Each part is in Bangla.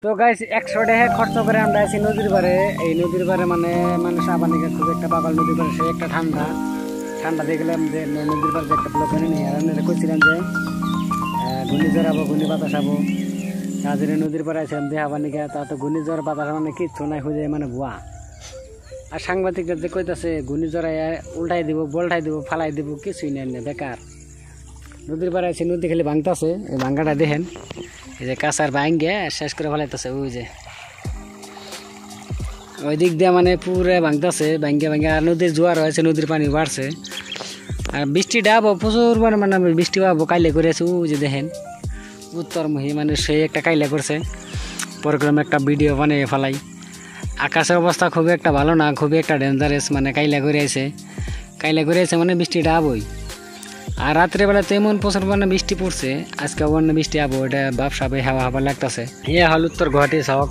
তো গাইস 100 টাকা খরচ করে আমরা আছি নদীর পারে। এই নদীর পারে মানে মানুষ আবার নিকে খুব একটা পাগল নদীর পারে, সে একটা ঠান্ডা ঠান্ডা দেখলাম যে নদীর পারে একটা ব্লক এনে নিয়ে আর আমরা কইছিলাম যে ঘূর্ণিঝড় আবো, ঘূর্ণি বাতাস আবো, তাদের নদীর পারে আছে দেহ আবার নিকে। তা তো ঘূর্ণিঝড় বাতাস মানে কিচ্ছু নাই, খুঁজে মানে ভুয়া। আর সাংবাদিকরা যে কইতাছে ঘূর্ণিঝড় উল্টাই দিব, বলটাই দিব, ফালাই দিব, কিছুই নেই না, বেকার। নদীর পারে আছে, নদী খালি ভাঙতাছে, এই ভাঙ্গাটা দেখেন, এই যে কাঁচার ভাঙ্গে শেষ করে ফেলাইতেছে। ওই যে ওই দিক দিয়ে মানে পুরো ভাঙতেছে, ভাঙ্গে ভাঙ্গে। আর নদীর জোয়ার হয়েছে, নদীর পানি বাড়ছে, আর বৃষ্টি ডাবো প্রচুর মানে বৃষ্টি পাবো। কাইলে করেছে ওই যে দেখেন উত্তরমুখী, মানে সেই একটা কাইলে করছে। পরক্রমে একটা ভিডিও বানিয়ে ফেলাই। আকাশের অবস্থা খুবই একটা ভালো না, খুবই একটা ডেঞ্জারাস, মানে কাইলা করে আছে, কাইলা করে আছে মানে বৃষ্টি ডাবই। আর রাত্রেবেলা তেমন প্রচুর মানে বৃষ্টি পড়ছে, আজকে অন্য বৃষ্টি আবো, এটা ব্যবসা হাওয়া হাওয়া লাগতেছে। ইয়ে হল উত্তর গুয়াহাটি শহর,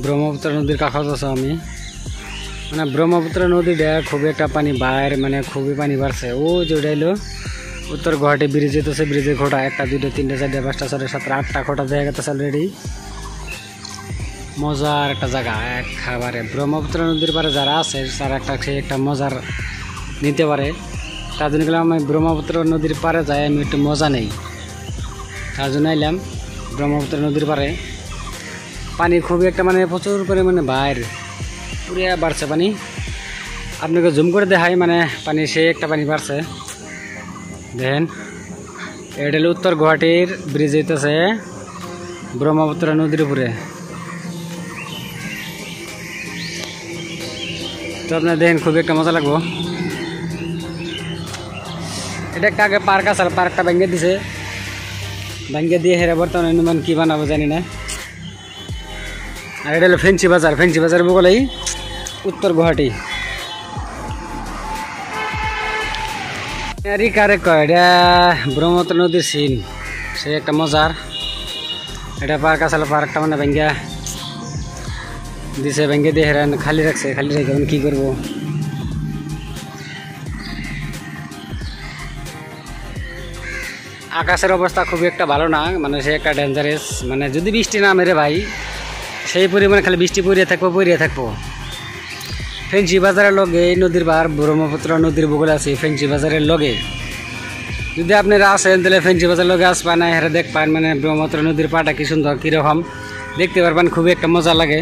ব্রহ্মপুত্র নদীর কাছত আছো আমি। মানে ব্রহ্মপুত্র নদীটা খুবই একটা পানি বাইরে, মানে খুবই পানি বাড়ছে। ও যে উঠাইলো উত্তর গুয়াহাটি ব্রিজ যেতেছে, ব্রিজের খোটা 1টা 2টা 3টা 4টা 5টা 6টা 7টা 8টা খোটা দেখা গেছে অলরেডি। মজার একটা জায়গা এক খাবারে। ব্রহ্মপুত্র নদীর পারে যারা আছে তারা একটা মজার নিতে পারে। তার জন্য গেলাম আমি ব্রহ্মপুত্র নদীর পারে যাই, আমি একটু মজা নেই, তার জন্য এলাম ব্রহ্মপুত্র নদীর পারে। পানি খুবই একটা মানে প্রচুর পরিমাণে বাইরে পুরিয়া বাড়ছে পানি। আপনাকে জুম করে দেখাই, মানে পানি সে একটা পানি বাড়ছে দেখেন। এটা হলো উত্তর গুয়াহাটির ব্রিজ হইতেছে ব্রহ্মপুত্র নদীর উপরে। তো আপনার দেখেন খুবই একটা মজা লাগবো। এটা একটা আগে পার্ক আছে, পার্কটা ভেঙে দিছে, ভেঙে দিয়ে হেরে বর্তমানে অনুমান কী বানাবো জানি না। আর এটা হলো ফেন্সি বাজার, ফেন্সি বাজার বলেই উত্তর গুয়াহাটি। রিকারে কয় এটা ব্রহ্মপুত্র নদীর সিন, সে একটা মজার। এটা পার্ক আসলে পার্কটা মানে ভেঙ্গা দিছে, ভেঙ্গে দিয়ে হেরান খালি রাখছে, খালি রেখে কী করবো। আকাশের অবস্থা খুবই একটা ভালো না, মানে সে একটা ডেঞ্জারাস। মানে যদি বৃষ্টি না মেরে ভাই, সেই পরিমাণে খালি বৃষ্টি পড়িয়ে থাকবো। ফেন্সি বাজারের লগে এই নদীর পার, ব্রহ্মপুত্র নদীর বগলে আছে ফেন্সি বাজারের লগে। যদি আপনারা আসেন তাহলে ফেন্সি বাজারের লগে আসবেন, হেরে দেখবেন মানে ব্রহ্মপুত্র নদীর পাটা কি সুন্দর, কীরকম দেখতে পারবেন, খুবই একটা মজা লাগে।